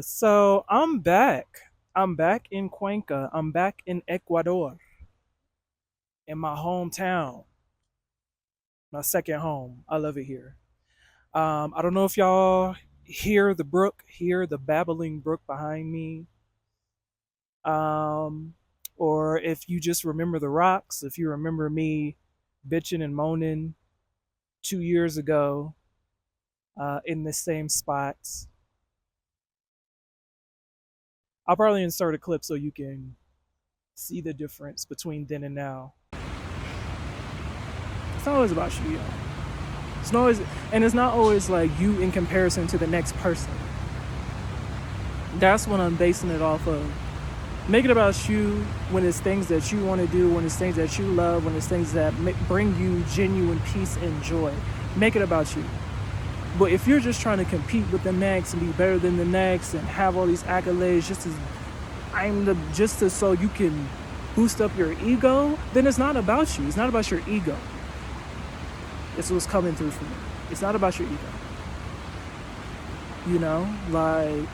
So I'm back. I'm back in Cuenca. I'm back in Ecuador, in my hometown, my second home. I love it here. I don't know if y'all hear the brook, hear the babbling brook behind me, um, or if you just remember the rocks, if you remember me bitching and moaning 2 years ago in the same spots. I'll probably insert a clip so you can see the difference between then and now. It's not always about you, y'all. It's not always, and it's not always like you in comparison to the next person. That's what I'm basing it off of. Make it about you when it's things that you want to do, when it's things that you love, when it's things that bring you genuine peace and joy. Make it about you. But if you're just trying to compete with the next and be better than the next and have all these accolades just to so you can boost up your ego, then it's not about you. It's not about your ego. It's what's coming through for me. It's not about your ego. You know, like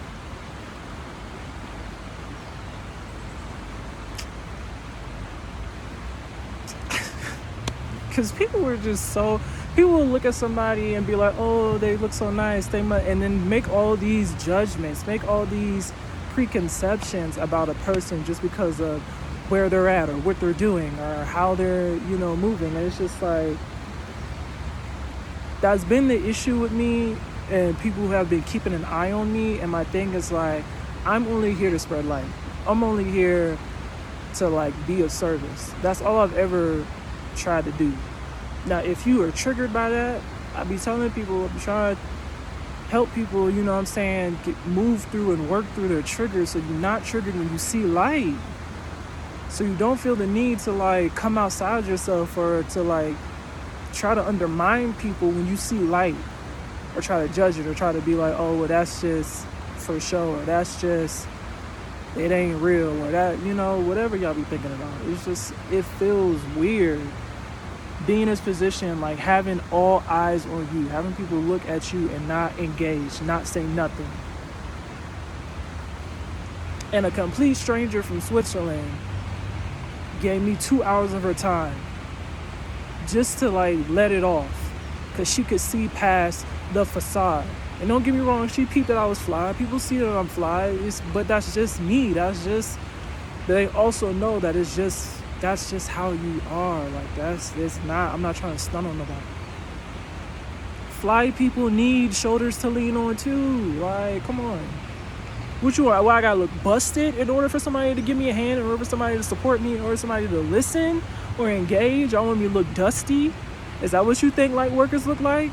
because people will look at somebody and be like, oh, they look so nice, and then make all these judgments, make all these preconceptions about a person just because of where they're at or what they're doing or how they're moving. And it's just like, that's been the issue with me and people who have been keeping an eye on me. And my thing is like, I'm only here to spread light. I'm only here to like be of service. That's all I've ever tried to do. Now, if you are triggered by that, I be telling people, I'm trying to help people, you know what I'm saying, move through and work through their triggers so you're not triggered when you see light. So you don't feel the need to like come outside yourself or to like try to undermine people when you see light, or try to judge it, or try to be like, oh, well, that's just for show, or that's just, it ain't real, or that, whatever y'all be thinking about. It's just, it feels weird being in this position, like having all eyes on you, having people look at you and not engage, not say nothing. And a complete stranger from Switzerland gave me 2 hours of her time just to like let it off, because she could see past the facade. And don't get me wrong, she peeped that I was fly. People see that I'm fly, but that's just me. They also know that that's just how you are. Like, I'm not trying to stun on nobody. Fly people need shoulders to lean on too. Like, come on. What you are? Well, I gotta look busted in order for somebody to give me a hand, in order for somebody to support me, in order for somebody to listen or engage. I want me to look dusty. Is that what you think light workers look like?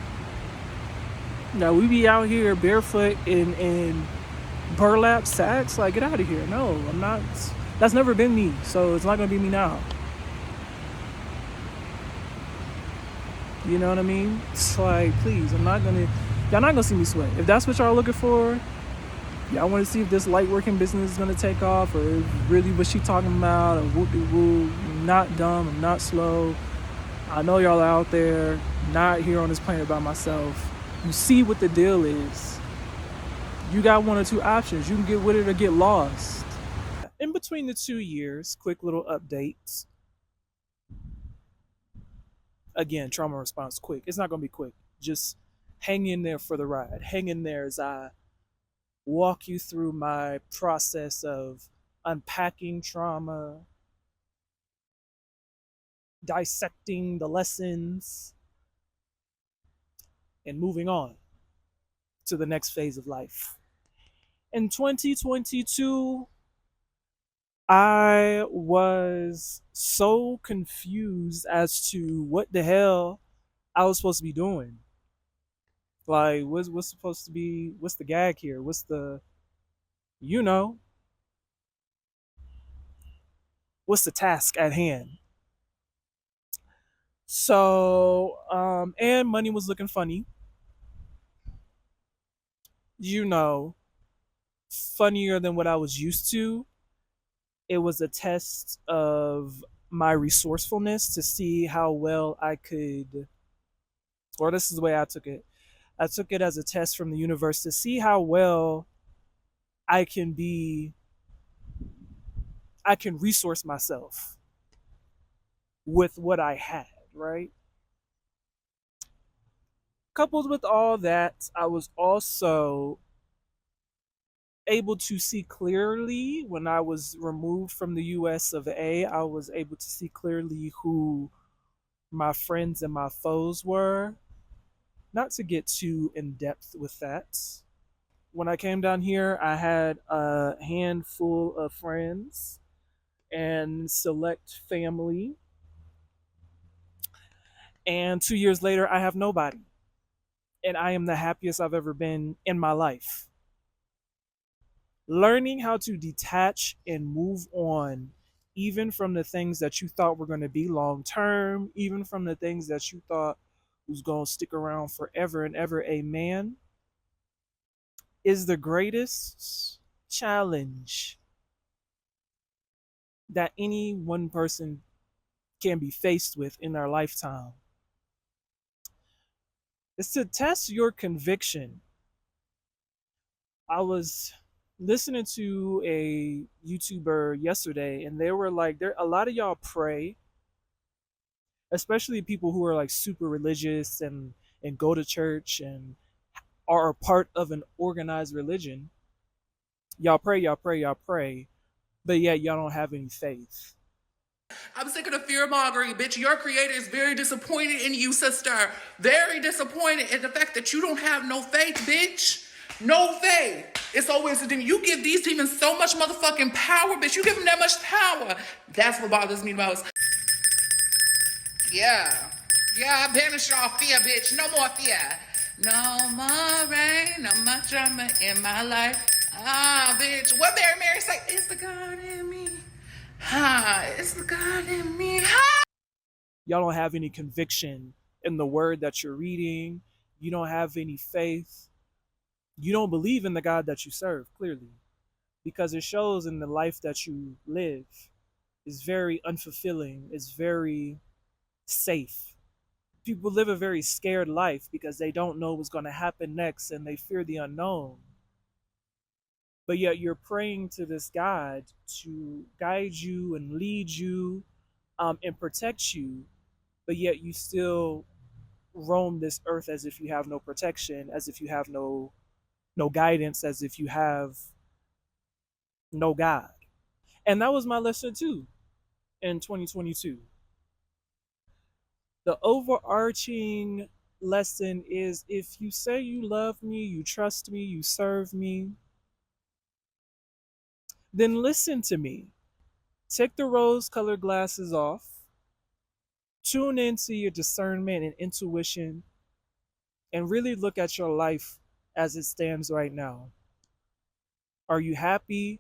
No, we be out here barefoot in burlap sacks. Like, get out of here. No, I'm not. That's never been me, so it's not gonna be me now. You know what I mean? It's like, please, y'all not gonna see me sweat. If that's what y'all looking for, y'all want to see if this light working business is gonna take off, or really what she talking about, or whoop-de-whoop. I'm not dumb, I'm not slow. I know y'all are out there, not here on this planet by myself. You see what the deal is. You got one or two options. You can get with it or get lost. In between the 2 years, quick little updates. Again, trauma response quick. It's not going to be quick. Just hang in there for the ride. Hang in there as I walk you through my process of unpacking trauma, dissecting the lessons, and moving on to the next phase of life. In 2022, I was so confused as to what the hell I was supposed to be doing. Like, what's supposed to be? What's the gag here? What's the, you know, what's the task at hand? So, and money was looking funny. You know, funnier than what I was used to. It was a test of my resourcefulness to see how well I could, or this is the way I took it. I took it as a test from the universe to see how well I can be, I can resource myself with what I had, right? Coupled with all that, I was also able to see clearly when I was removed from the US of A. I was able to see clearly who my friends and my foes were. Not to get too in depth with that. When I came down here, I had a handful of friends and select family. And 2 years later, I have nobody. And I am the happiest I've ever been in my life. Learning how to detach and move on, even from the things that you thought were going to be long term, even from the things that you thought was going to stick around forever and ever, amen, is the greatest challenge that any one person can be faced with in their lifetime. It's to test your conviction. I was listening to a YouTuber yesterday, and they were like, "There, a lot of y'all pray, especially people who are like super religious and go to church and are a part of an organized religion. Y'all pray, y'all pray, y'all pray, but yet y'all don't have any faith." I'm sick of the fear mongering, bitch. Your creator is very disappointed in you, sister. Very disappointed in the fact that you don't have no faith, bitch. No faith. It's always a demon. You give these demons so much motherfucking power, bitch. You give them that much power. That's what bothers me the most. Yeah. Yeah, I banish all fear, bitch. No more fear. No more rain, no more drama in my life. Ah, bitch. What Mary say? It's the God in me. Ah, it's the God in me. Ah. Y'all don't have any conviction in the word that you're reading. You don't have any faith. You don't believe in the God that you serve, clearly, because it shows in the life that you live. Is very unfulfilling, is very safe. People live a very scared life because they don't know what's going to happen next and they fear the unknown. But yet you're praying to this God to guide you and lead you, and protect you, but yet you still roam this earth as if you have no protection, as if you have no guidance, as if you have no God. And that was my lesson too in 2022. The overarching lesson is, if you say you love me, you trust me, you serve me, then listen to me. Take the rose colored glasses off, tune into your discernment and intuition, and really look at your life as it stands right now. Are you happy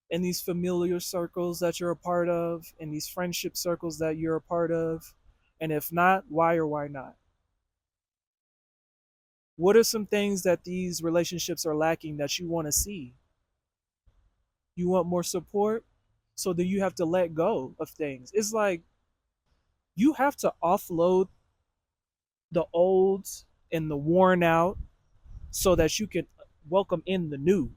in these familiar circles that you're a part of, in these friendship circles that you're a part of? And if not, why or why not? What are some things that these relationships are lacking that you want to see? You want more support? So then you have to let go of things. It's like you have to offload the old and the worn out so that you can welcome in the new.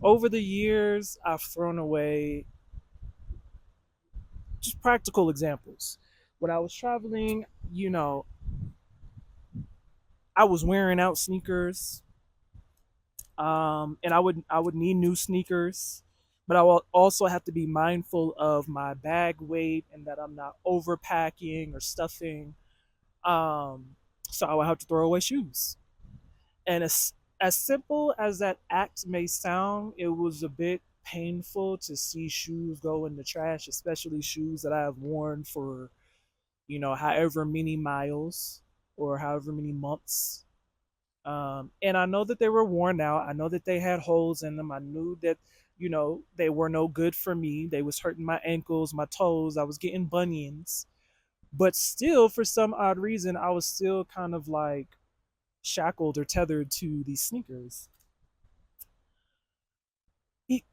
Over the years, I've thrown away just practical examples. When I was traveling, I was wearing out sneakers, and I would need new sneakers, but I will also have to be mindful of my bag weight and that I'm not overpacking or stuffing. Um, so I would have to throw away shoes. And as simple as that act may sound, it was a bit painful to see shoes go in the trash, especially shoes that I have worn for, however many miles or however many months. And I know that they were worn out. I know that they had holes in them. I knew that, they were no good for me. They was hurting my ankles, my toes. I was getting bunions. But still, for some odd reason, I was still kind of like shackled or tethered to these sneakers.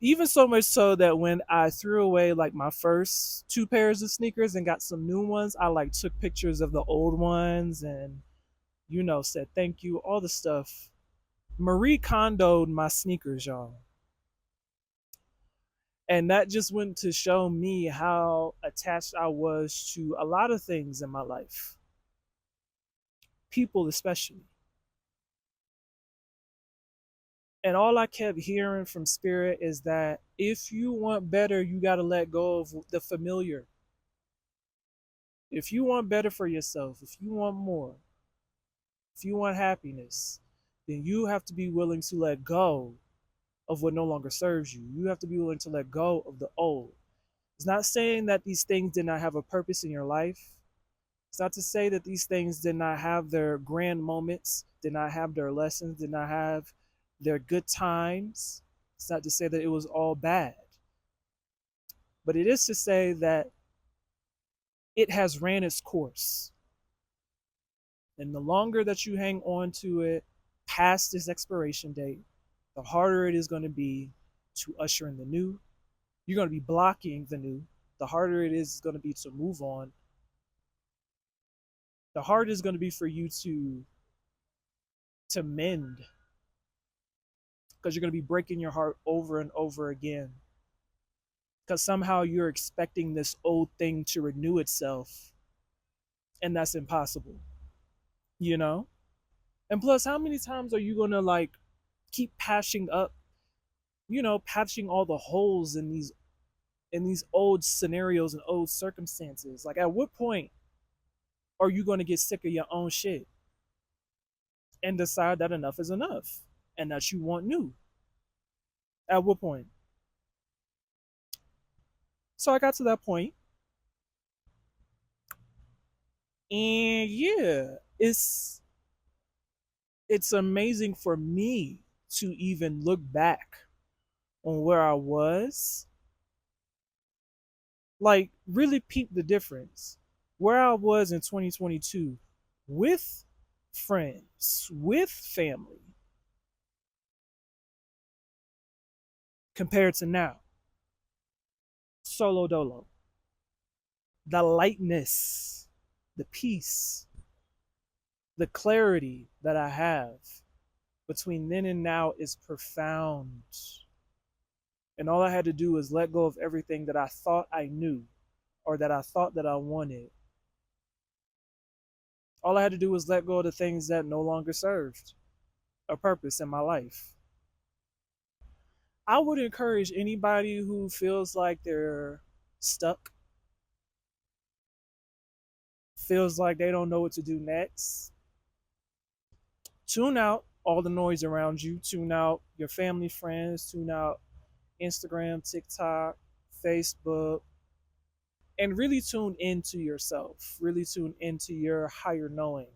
Even so much so that when I threw away like my first two pairs of sneakers and got some new ones, I like took pictures of the old ones and, said thank you, all the stuff. Marie Kondoed my sneakers, y'all. And that just went to show me how attached I was to a lot of things in my life, people especially. And all I kept hearing from Spirit is that if you want better, you got to let go of the familiar. If you want better for yourself, if you want more, if you want happiness, then you have to be willing to let go of what no longer serves you. You have to be willing to let go of the old. It's not saying that these things did not have a purpose in your life. It's not to say that these things did not have their grand moments, did not have their lessons, did not have their good times. It's not to say that it was all bad. But it is to say that it has ran its course. And the longer that you hang on to it past its expiration date, the harder it is going to be to usher in the new. You're going to be blocking the new. The harder it is going to be to move on. The harder it's going to be for you to mend, because you're going to be breaking your heart over and over again, because somehow you're expecting this old thing to renew itself, and that's impossible, you know. And plus, how many times are you going to like keep patching up, patching all the holes in these old scenarios and old circumstances? Like, at what point are you going to get sick of your own shit and decide that enough is enough and that you want new? At what point? So I got to that point, and yeah, it's amazing for me to even look back on where I was, like really peep the difference. Where I was in 2022 with friends, with family, compared to now. Solo dolo. The lightness, the peace, the clarity that I have between then and now is profound. And all I had to do was let go of everything that I thought I knew or that I thought that I wanted. All I had to do was let go of the things that no longer served a purpose in my life. I would encourage anybody who feels like they're stuck, feels like they don't know what to do next, tune out all the noise around you, tune out your family, friends, tune out Instagram, TikTok, Facebook, and really tune into yourself, really tune into your higher knowing,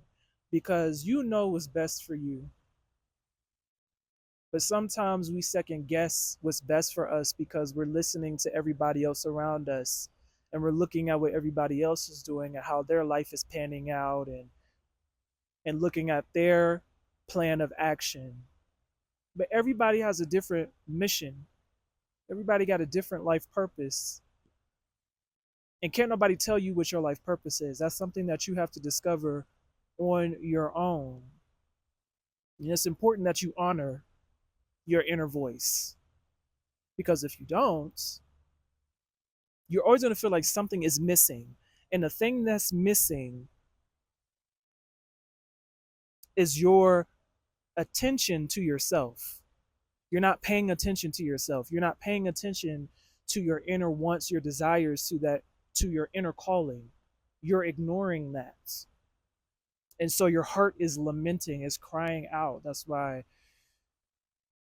because you know what's best for you. But sometimes we second guess what's best for us because we're listening to everybody else around us, and we're looking at what everybody else is doing and how their life is panning out, and looking at their plan of action. But everybody has a different mission. Everybody got a different life purpose. And can't nobody tell you what your life purpose is. That's something that you have to discover on your own. And it's important that you honor your inner voice. Because if you don't, you're always going to feel like something is missing. And the thing that's missing is your attention to yourself. You're not paying attention to yourself. You're not paying attention to your inner wants, your desires, to your inner calling. You're ignoring that. And so your heart is lamenting, is crying out. That's why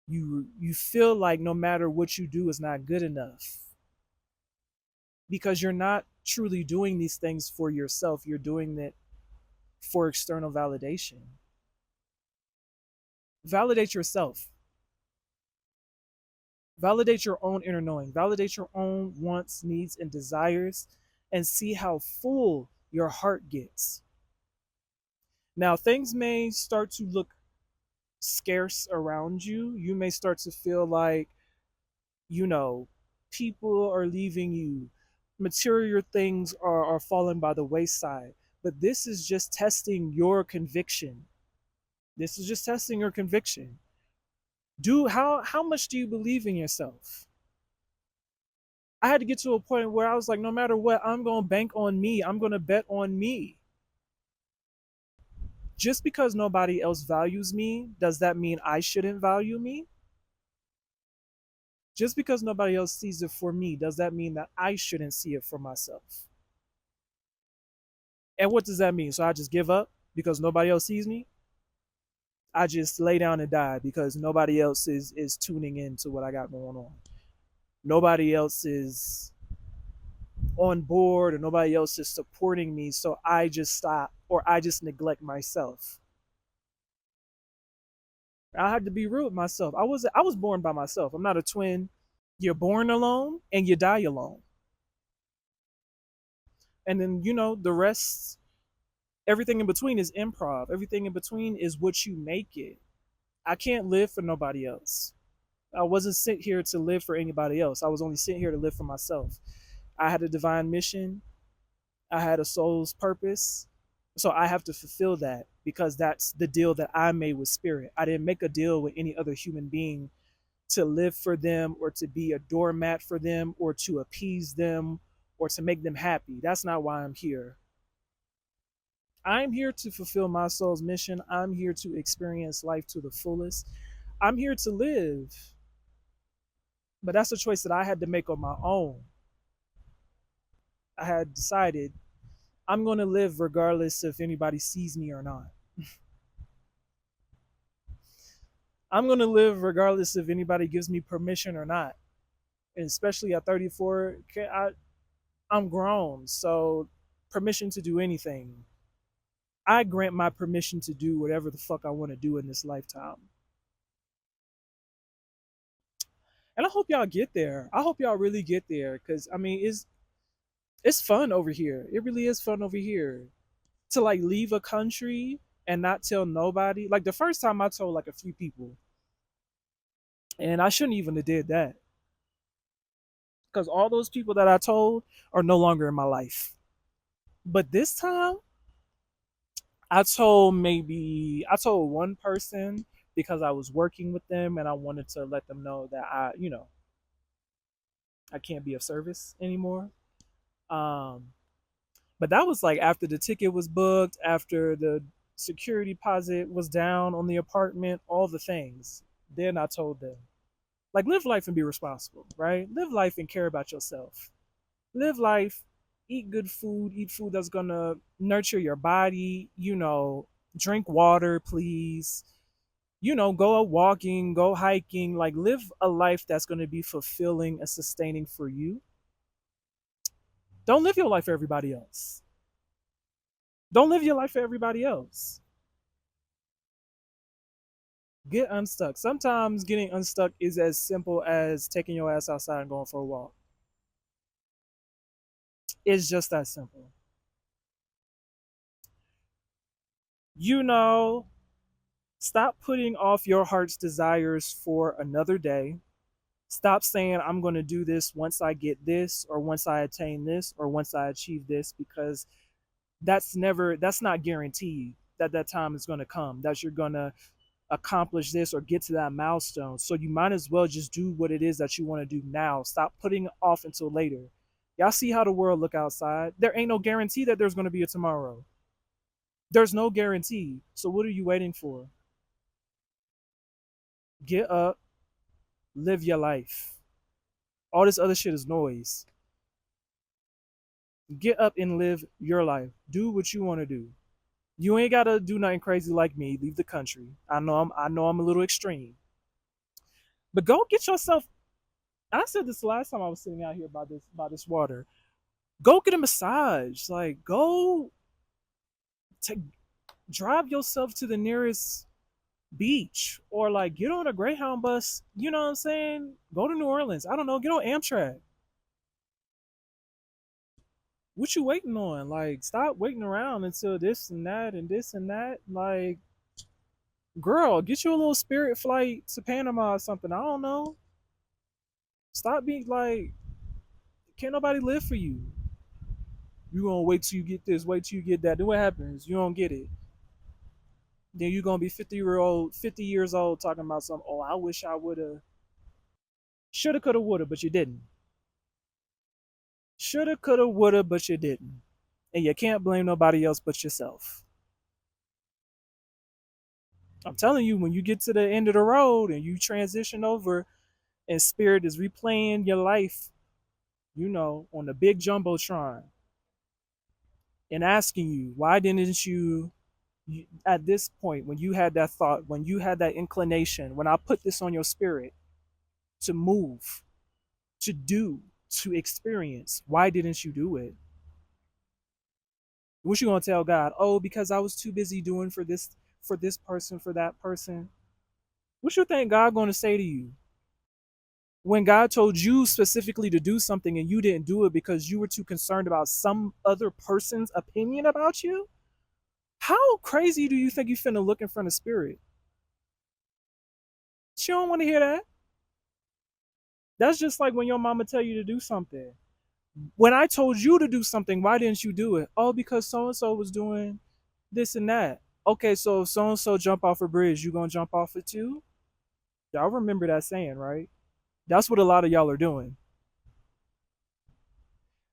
you feel like no matter what you do is not good enough. Because you're not truly doing these things for yourself. You're doing it for external validation. Validate yourself. Validate your own inner knowing. Validate your own wants, needs, and desires, and see how full your heart gets. Now, things may start to look scarce around you. You may start to feel like, people are leaving you. Material things are falling by the wayside. But this is just testing your conviction. This is just testing your conviction. Do how much do you believe in yourself? I had to get to a point where I was like, no matter what, I'm gonna bank on me. I'm gonna bet on me. Just because nobody else values me, does that mean I shouldn't value me? Just because nobody else sees it for me, does that mean that I shouldn't see it for myself? And what does that mean? So I just give up because nobody else sees me? I just lay down and die because nobody else is tuning in to what I got going on. Nobody else is on board or nobody else is supporting me, so I just stop or I just neglect myself. I had to be real with myself. I was born by myself. I'm not a twin. You're born alone and you die alone. And then, the rest, everything in between is improv. Everything in between is what you make it. I can't live for nobody else. I wasn't sent here to live for anybody else. I was only sent here to live for myself. I had a divine mission. I had a soul's purpose. So I have to fulfill that because that's the deal that I made with spirit. I didn't make a deal with any other human being to live for them or to be a doormat for them or to appease them or to make them happy. That's not why I'm here. I'm here to fulfill my soul's mission. I'm here to experience life to the fullest. I'm here to live. But that's a choice that I had to make on my own. I had decided I'm going to live regardless if anybody sees me or not. I'm going to live regardless if anybody gives me permission or not. And especially at 34, I'm grown. So, permission to do anything. I grant my permission to do whatever the fuck I want to do in this lifetime. And I hope y'all get there. I hope y'all really get there because, I mean, it's fun over here. It really is fun over here to like leave a country and not tell nobody. Like the first time I told like a few people, and I shouldn't even have did that because all those people that I told are no longer in my life. But this time, I told one person because I was working with them and I wanted to let them know that I can't be of service anymore. Um, but that was like after the ticket was booked, after the security deposit was down on the apartment, all the things. Then I told them, like, live life and be responsible, right? Live life and care about yourself. Live life, eat good food, eat food that's gonna nurture your body, drink water, please. Go out walking, go hiking, like live a life that's gonna be fulfilling and sustaining for you. Don't live your life for everybody else. Don't live your life for everybody else. Get unstuck. Sometimes getting unstuck is as simple as taking your ass outside and going for a walk. It's just that simple. You know, Stop putting off your heart's desires for another day. Stop saying, I'm going to do this once I get this, or once I attain this, or once I achieve this, because that's not guaranteed that that time is going to come, that you're going to accomplish this or get to that milestone. So you might as well just do what it is that you want to do now. Stop putting it off until later. Y'all see how the world look outside? There ain't no guarantee that there's going to be a tomorrow. There's no guarantee. So what are you waiting for? Get up, live your life. All this other shit is noise. Get up and live your life. Do what you want to do. You ain't gotta do nothing crazy like me. Leave the country. I know I'm a little extreme. But go get yourself. I said this last time I was sitting out here by this water. Go get a massage. Like go to drive yourself to the nearest beach or like get on a Greyhound bus. You know what I'm saying? Go to New Orleans. I don't know. Get on Amtrak. What you waiting on? Like, stop waiting around until this and that and this and that. Like, girl, get you a little Spirit flight to Panama or something. I don't know. Stop being like, can't nobody live for you. You gonna wait till you get this, wait till you get that. Then what happens? You don't get it. Then you're gonna be 50 years old talking about some, oh, I wish I would have, shoulda, coulda, woulda, but you didn't. Shoulda, coulda, woulda, but you didn't. And you can't blame nobody else but yourself. I'm telling you, when you get to the end of the road and you transition over and spirit is replaying your life, on the big jumbotron and asking you, why didn't you at this point, when you had that thought, when you had that inclination, when I put this on your spirit to move, to do, to experience, why didn't you do it? What you gonna tell God? Oh, because I was too busy doing for this person, for that person. What you think God gonna say to you? When God told you specifically to do something and you didn't do it because you were too concerned about some other person's opinion about you? How crazy do you think you finna look in front of spirit? She don't want to hear that. That's just like when your mama tell you to do something. When I told you to do something, why didn't you do it? Oh, because so and so was doing this and that. Okay, so if so and so jump off a bridge, you gonna jump off it too? Y'all remember that saying, right? That's what a lot of y'all are doing.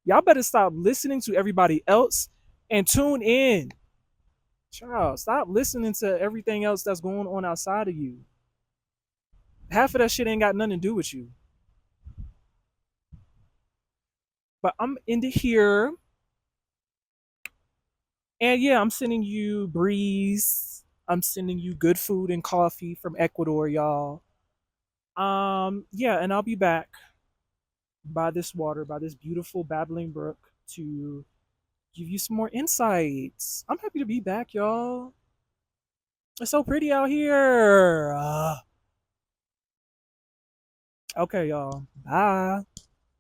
Y'all better stop listening to everybody else and tune in. Child, stop listening to everything else that's going on outside of you. Half of that shit ain't got nothing to do with you. But I'm into here. And yeah, I'm sending you breeze. I'm sending you good food and coffee from Ecuador, y'all. Yeah, and I'll be back by this water, by this beautiful babbling brook to give you some more insights. I'm happy to be back, y'all. It's so pretty out here. Okay, y'all. Bye.